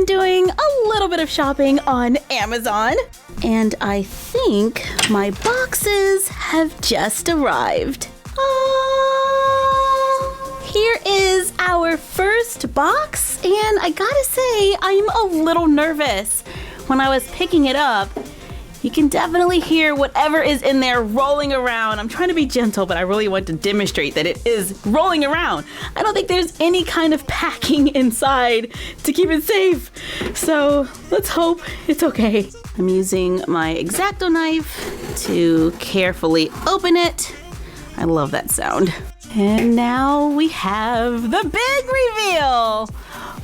doing a little bit of shopping on Amazon, and I think my boxes have just arrived. Here is our first box, and I gotta say, I'm a little nervous. When I was picking it up, you can definitely hear whatever is in there rolling around. I'm trying to be gentle, but I really want to demonstrate that it is rolling around. I don't think there's any kind of packing inside to keep it safe. So let's hope it's okay. I'm using my X-Acto knife to carefully open it. I love that sound. And now we have the big reveal.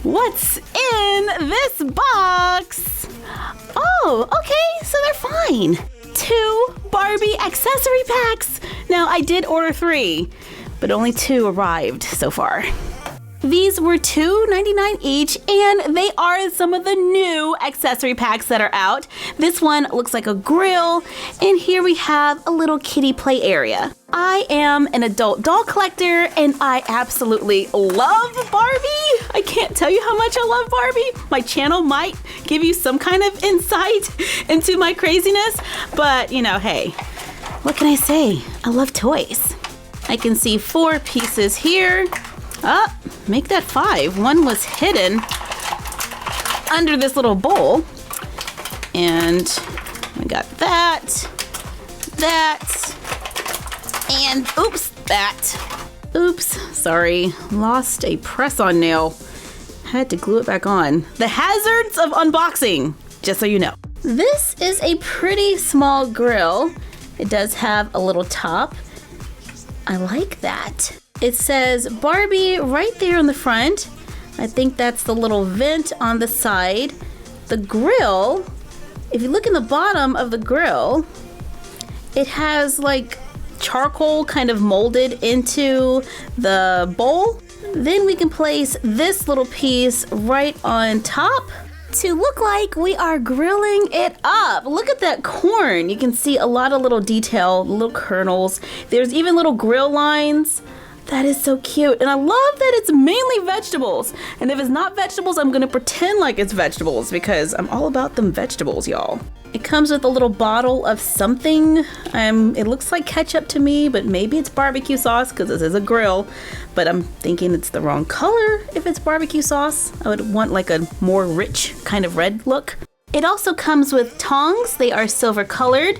What's in this box? Oh, okay, so they're fine. 2 Barbie accessory packs. Now, I did order 3, but only 2 arrived so far. These were $2.99 each, and they are some of the new accessory packs that are out. This one looks like a grill, and here we have a little kiddie play area. I am an adult doll collector, and I absolutely love Barbie. I can't tell you how much I love Barbie. My channel might give you some kind of insight into my craziness, but you know, hey, what can I say? I love toys. I can see 4 pieces here. Make that 5. One was hidden under this little bowl. And we got that, and oops, that. Oops, sorry, lost a press-on nail. Had to glue it back on. The hazards of unboxing, just so you know. This is a pretty small grill. It does have a little top. I like that. It says Barbie right there on the front. I think that's the little vent on the side. The grill, if you look in the bottom of the grill, it has like charcoal kind of molded into the bowl. Then we can place this little piece right on top to look like we are grilling it up. Look at that corn. You can see a lot of little detail, little kernels. There's even little grill lines. That is so cute. And I love that it's mainly vegetables. And if it's not vegetables, I'm gonna pretend like it's vegetables because I'm all about them vegetables, y'all. It comes with a little bottle of something. It looks like ketchup to me, but maybe it's barbecue sauce because this is a grill. But I'm thinking it's the wrong color if it's barbecue sauce. I would want like a more rich kind of red look. It also comes with tongs. They are silver colored.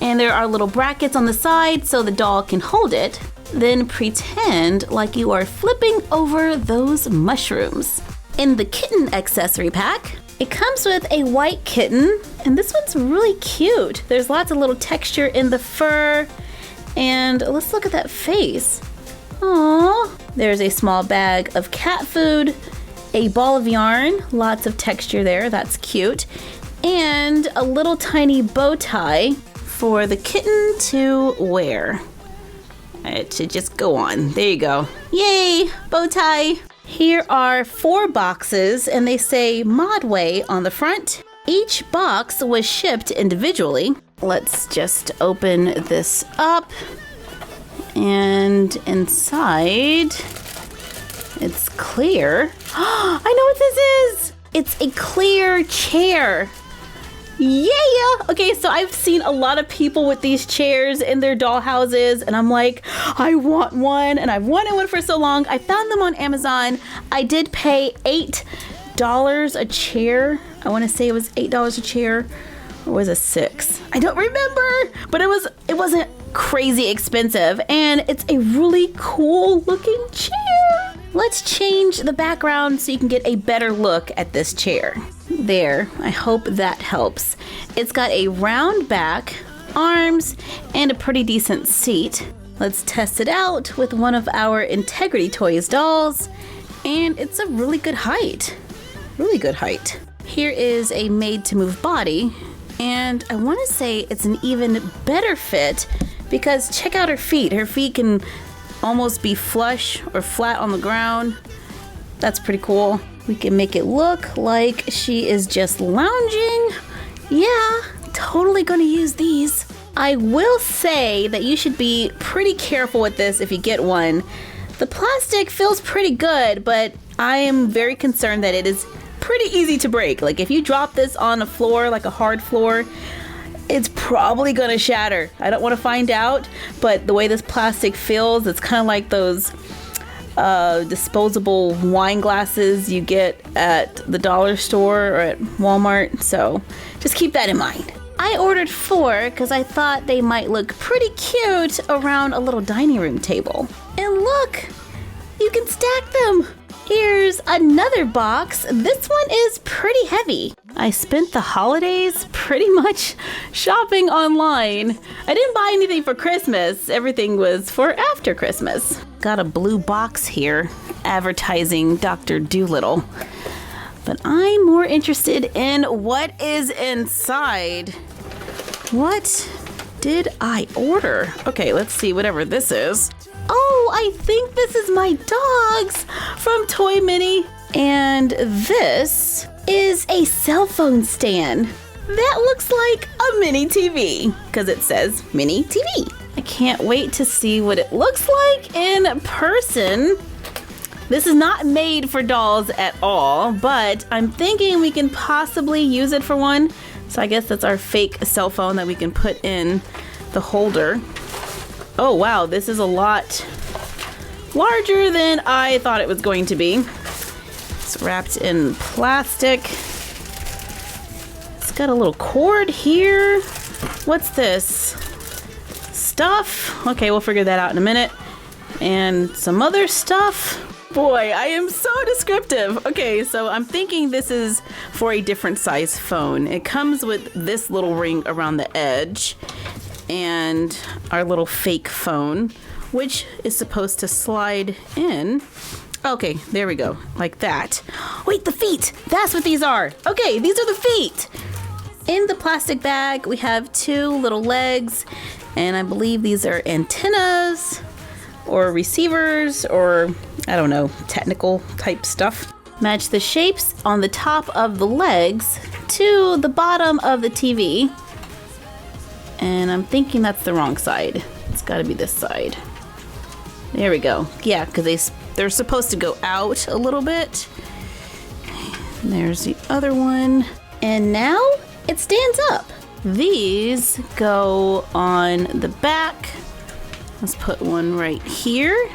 And there are little brackets on the side so the doll can hold it. Then pretend like you are flipping over those mushrooms. In the kitten accessory pack, it comes with a white kitten, and this one's really cute. There's lots of little texture in the fur, and let's look at that face. Aww. There's a small bag of cat food, a ball of yarn, lots of texture there, that's cute, and a little tiny bow tie for the kitten to wear. It should just go on. There you go. Yay, bow tie. Here are 4 boxes, and they say Modway on the front. Each box was shipped individually. Let's just open this up. And inside, it's clear. I know what this is. It's a clear chair. Yeah! Okay, so I've seen a lot of people with these chairs in their doll houses, and I'm like, I want one, and I've wanted one for so long. I found them on Amazon. I did pay $8 a chair. I want to say it was $8 a chair, or was it $6? I don't remember, but it wasn't crazy expensive, and it's a really cool looking chair. Let's change the background so you can get a better look at this chair. There, I hope that helps. It's got a round back, arms, and a pretty decent seat. Let's test it out with one of our Integrity Toys dolls, and it's a really good height. Really good height. Here is a made-to-move body, and I want to say it's an even better fit because check out her feet. Her feet can almost be flush or flat on the ground. That's pretty cool. We can make it look like she is just lounging. Yeah, totally gonna use these. I will say that you should be pretty careful with this if you get one. The plastic feels pretty good, but I am very concerned that it is pretty easy to break. Like if you drop this on a floor, like a hard floor, it's probably gonna shatter. I don't want to find out, but the way this plastic feels, it's kind of like those disposable wine glasses you get at the dollar store or at Walmart. So just keep that in mind. I ordered 4 because I thought they might look pretty cute around a little dining room table. And look, you can stack them. Here's another box. This one is pretty heavy. I spent the holidays pretty much shopping online. I didn't buy anything for Christmas. Everything was for after Christmas. Got a blue box here advertising Dr. Dolittle. But I'm more interested in what is inside. What did I order? Okay, let's see whatever this is. Oh, I think this is my dogs from Toy Mini. And this is a cell phone stand. That looks like a mini TV because it says mini TV. I can't wait to see what it looks like in person. This is not made for dolls at all, but I'm thinking we can possibly use it for one. So I guess that's our fake cell phone that we can put in the holder. Oh wow, this is a lot larger than I thought it was going to be. It's wrapped in plastic. It's got a little cord here. What's this? Stuff. Okay, we'll figure that out in a minute. And some other stuff. Boy, I am so descriptive. Okay, so I'm thinking this is for a different size phone. It comes with this little ring around the edge and our little fake phone, which is supposed to slide in. Okay, there we go, like that. Wait, the feet, that's what these are. Okay, these are the feet. In the plastic bag, we have 2 little legs, and I believe these are antennas or receivers or I don't know, technical type stuff. Match the shapes on the top of the legs to the bottom of the TV. And I'm thinking that's the wrong side. It's gotta be this side. There we go. Yeah, because they're supposed to go out a little bit. And there's the other one. And now it stands up. These go on the back. Let's put one right here.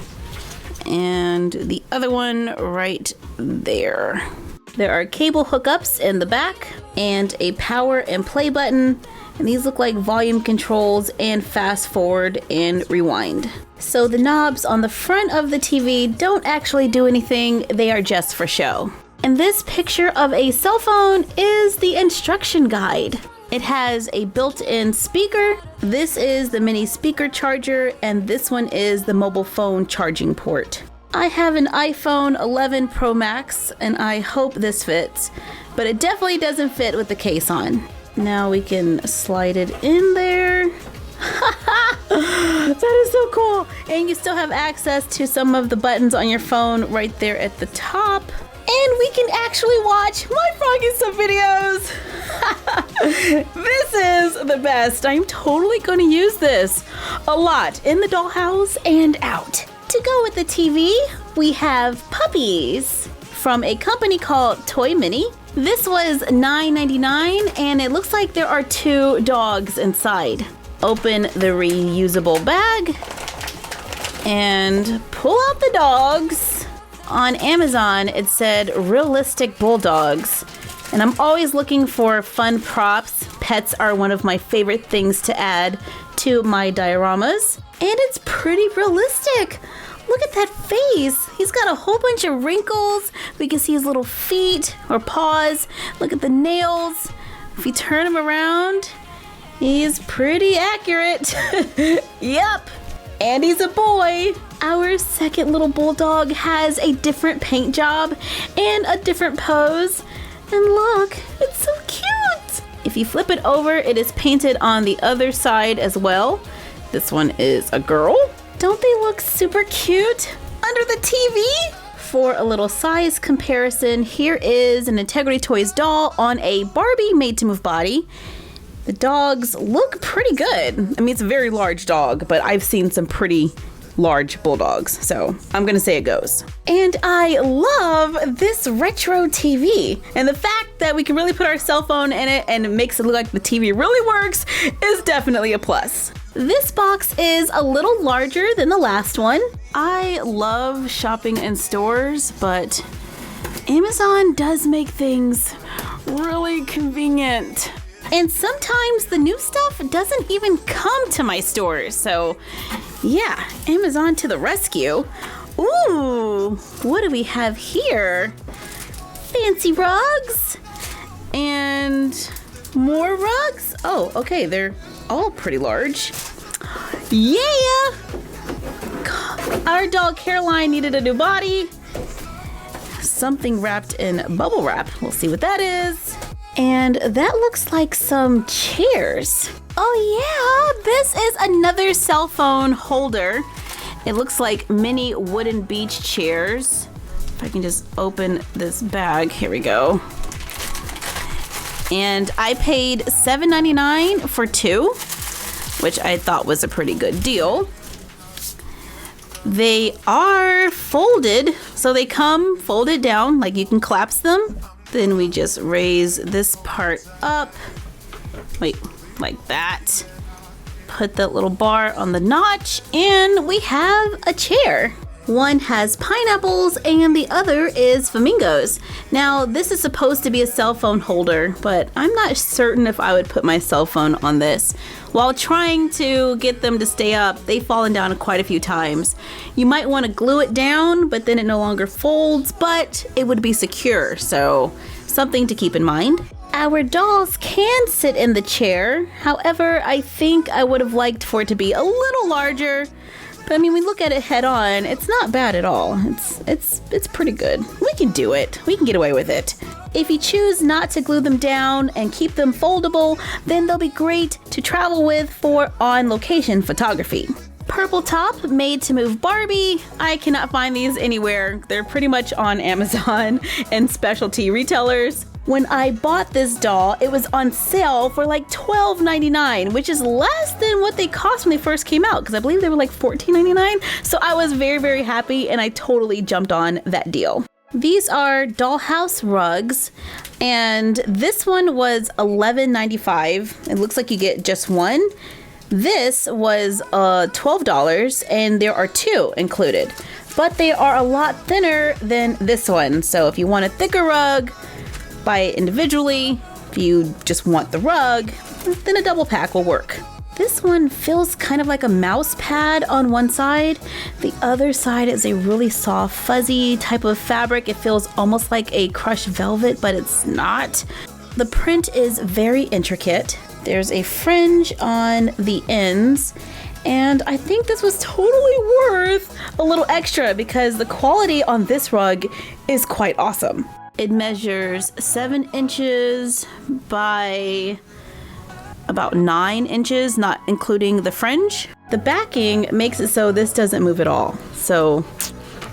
And the other one right there. There are cable hookups in the back and a power and play button. And these look like volume controls and fast forward and rewind. So the knobs on the front of the TV don't actually do anything. They are just for show. And this picture of a cell phone is the instruction guide. It has a built-in speaker. This is the mini speaker charger, and this one is the mobile phone charging port. I have an iPhone 11 Pro Max, and I hope this fits, but it definitely doesn't fit with the case on. Now we can slide it in there. That is so cool. And you still have access to some of the buttons on your phone right there at the top. And we can actually watch my Froggy Stuff videos. This is the best. I'm totally going to use this a lot in the dollhouse and out. To go with the TV, we have puppies from a company called Toy Mini. This was $9.99 and it looks like there are 2 dogs inside. Open the reusable bag and pull out the dogs. On Amazon, it said realistic bulldogs. And I'm always looking for fun props. Pets are one of my favorite things to add to my dioramas. And it's pretty realistic. Look at that face. He's got a whole bunch of wrinkles. We can see his little feet or paws. Look at the nails. If you turn him around, he's pretty accurate. Yep. And he's a boy. Our second little bulldog has a different paint job and a different pose. And look, it's so cute. If you flip it over, it is painted on the other side as well. This one is a girl. Don't they look super cute under the TV? For a little size comparison, here is an Integrity Toys doll on a Barbie made-to-move body. The dogs look pretty good. I mean, it's a very large dog, but I've seen some pretty large bulldogs. So I'm gonna say it goes. And I love this retro TV. And the fact that we can really put our cell phone in it and it makes it look like the TV really works is definitely a plus. This box is a little larger than the last one. I love shopping in stores, but Amazon does make things really convenient. And sometimes the new stuff doesn't even come to my stores. So yeah, Amazon to the rescue. Ooh, what do we have here? Fancy rugs and more rugs. Oh, okay, they're all pretty large. Yeah! Our dog Caroline needed a new body. Something wrapped in bubble wrap. We'll see what that is. And that looks like some chairs. Oh yeah, this is another cell phone holder. It looks like mini wooden beach chairs. If I can just open this bag, here we go. And I paid $7.99 for two, which I thought was a pretty good deal. They are folded, so they come folded down, like you can collapse them. Then we just raise this part up. Wait, like that. Put that little bar on the notch, and we have a chair. One has pineapples and the other is flamingos. Now, this is supposed to be a cell phone holder, but I'm not certain if I would put my cell phone on this. While trying to get them to stay up, they've fallen down quite a few times. You might want to glue it down, but then it no longer folds, but it would be secure, so something to keep in mind. Our dolls can sit in the chair. However, I think I would have liked for it to be a little larger. But I mean, we look at it head on, it's not bad at all. It's pretty good. We can do it. We can get away with it. If you choose not to glue them down and keep them foldable, then they'll be great to travel with for on-location photography. Purple top, made to move Barbie. I cannot find these anywhere. They're pretty much on Amazon and specialty retailers. When I bought this doll, it was on sale for like $12.99, which is less than what they cost when they first came out, because I believe they were like $14.99. So I was very, very happy, and I totally jumped on that deal. These are Dollhouse Rugs, and this one was $11.95. It looks like you get just one. This was $12, and there are two included, but they are a lot thinner than this one. So if you want a thicker rug, buy it individually. If you just want the rug, then a double pack will work. This one feels kind of like a mouse pad on one side. The other side is a really soft, fuzzy type of fabric. It feels almost like a crushed velvet, but it's not. The print is very intricate. There's a fringe on the ends, and I think this was totally worth a little extra because the quality on this rug is quite awesome. It measures 7 inches by about 9 inches, not including the fringe. The backing makes it so this doesn't move at all. So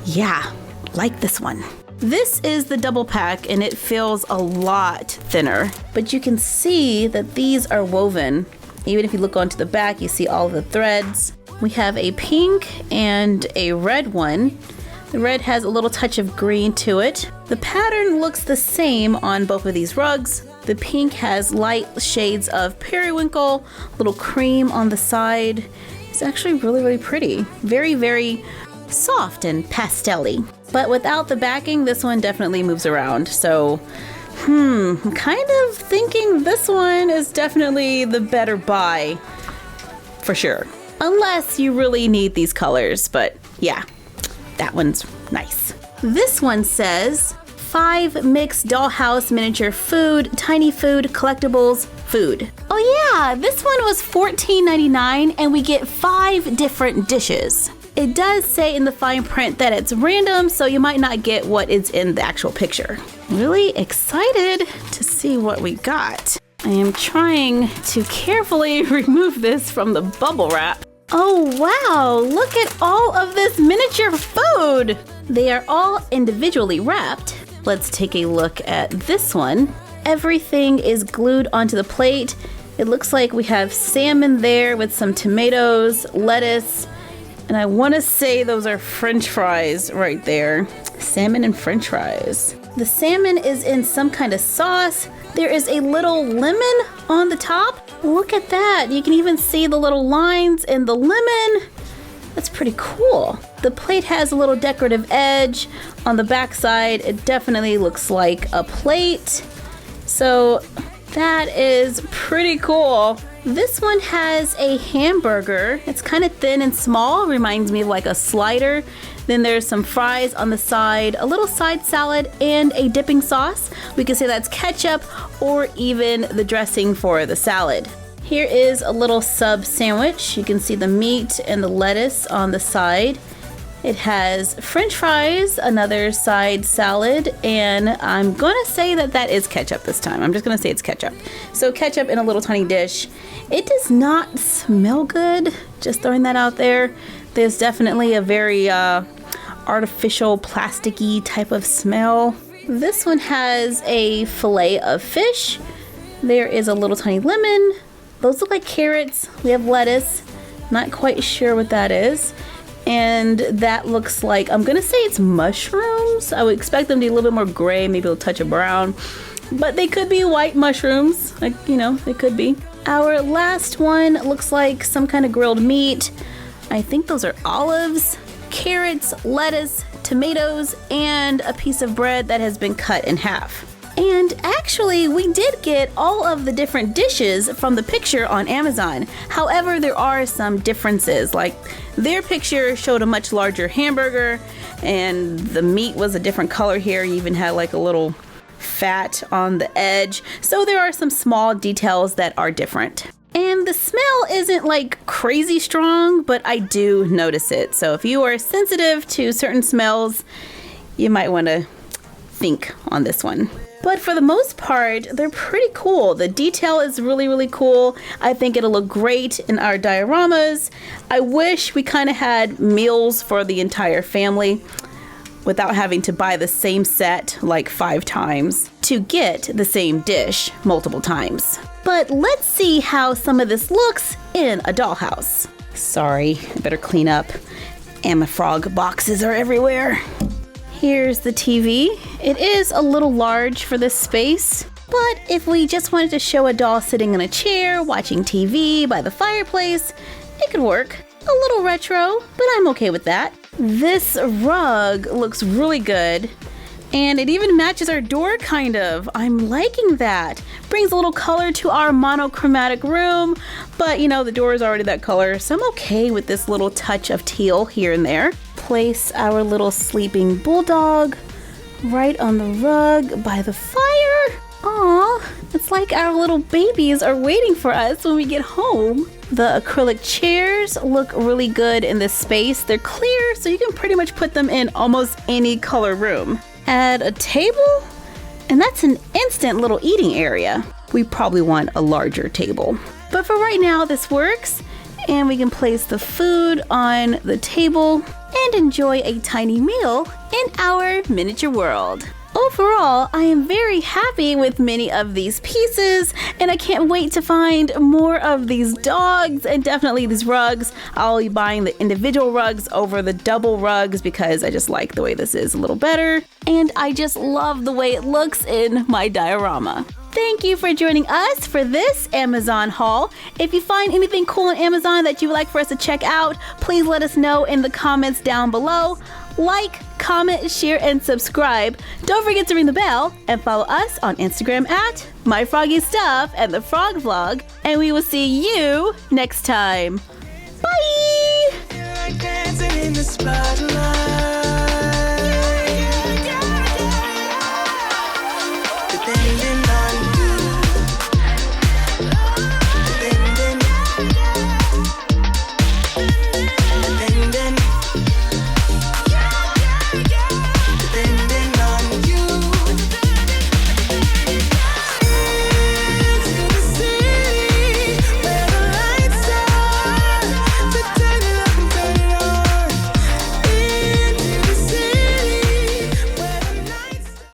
yeah, like this one. This is the double pack, and it feels a lot thinner, but you can see that these are woven. Even if you look onto the back, you see all the threads. We have a pink and a red one. The red has a little touch of green to it. The pattern looks the same on both of these rugs. The pink has light shades of periwinkle, little cream on the side. It's actually really, really pretty. Very, very soft and pastel-y. But without the backing, this one definitely moves around. So, I'm kind of thinking this one is definitely the better buy, for sure. Unless you really need these colors, but yeah, that one's nice. This one says, 5 mixed dollhouse miniature food, tiny food, collectibles, food. Oh yeah, this one was $14.99 and we get 5 different dishes. It does say in the fine print that it's random, so you might not get what is in the actual picture. Really excited to see what we got. I am trying to carefully remove this from the bubble wrap. Oh wow, look at all of this miniature food. They are all individually wrapped. Let's take a look at this one. Everything is glued onto the plate. It looks like we have salmon there with some tomatoes, lettuce, And I want to say those are French fries right there. Salmon and French fries. The salmon is in some kind of sauce. There is a little lemon on the top. Look at that. You can even see the little lines in the lemon. That's pretty cool. The plate has a little decorative edge on the back side. It definitely looks like a plate. So that is pretty cool. This one has a hamburger. It's kind of thin and small. Reminds me of like a slider. Then there's some fries on the side, a little side salad, and a dipping sauce. We can say that's ketchup or even the dressing for the salad. Here is a little sub sandwich. You can see the meat and the lettuce on the side. It has French fries, another side salad, and I'm gonna say that that is ketchup this time. I'm just gonna say it's ketchup. So ketchup in a little tiny dish. It does not smell good, just throwing that out there. There's definitely a very artificial, plasticky type of smell. This one has a fillet of fish. There is a little tiny lemon. Those look like carrots. We have lettuce. Not quite sure what that is. And that looks like, I'm gonna say it's mushrooms. I would expect them to be a little bit more gray, maybe a touch of brown. But they could be white mushrooms. Like, you know, they could be. Our last one looks like some kind of grilled meat. I think those are olives, carrots, lettuce, tomatoes, and a piece of bread that has been cut in half. And actually, we did get all of the different dishes from the picture on Amazon. However, there are some differences. Like, their picture showed a much larger hamburger, and the meat was a different color here. You even had like a little fat on the edge. So there are some small details that are different. And the smell isn't like crazy strong, but I do notice it. So if you are sensitive to certain smells, you might want to think on this one. But for the most part, they're pretty cool. The detail is really, really cool. I think it'll look great in our dioramas. I wish we kind of had meals for the entire family without having to buy the same set like 5 times to get the same dish multiple times. But let's see how some of this looks in a dollhouse. Sorry, I better clean up. And my frog boxes are everywhere. Here's the TV. It is a little large for this space, but if we just wanted to show a doll sitting in a chair, watching TV by the fireplace, it could work. A little retro, but I'm okay with that. This rug looks really good, and it even matches our door kind of. I'm liking that. Brings a little color to our monochromatic room, but you know, the door is already that color, so I'm okay with this little touch of teal here and there. Place our little sleeping bulldog right on the rug by the fire. Aw, it's like our little babies are waiting for us when we get home. The acrylic chairs look really good in this space. They're clear, so you can pretty much put them in almost any color room. Add a table, and that's an instant little eating area. We probably want a larger table. But for right now, this works, and we can place the food on the table and enjoy a tiny meal in our miniature world. Overall, I am very happy with many of these pieces, and I can't wait to find more of these dogs and definitely these rugs. I'll be buying the individual rugs over the double rugs because I just like the way this is a little better, and I just love the way it looks in my diorama. Thank you for joining us for this Amazon haul. If you find anything cool on Amazon that you would like for us to check out, please let us know in the comments down below. Like, comment, share, and subscribe. Don't forget to ring the bell and follow us on Instagram at MyFroggyStuff and The Frog Vlog. And we will see you next time. Bye!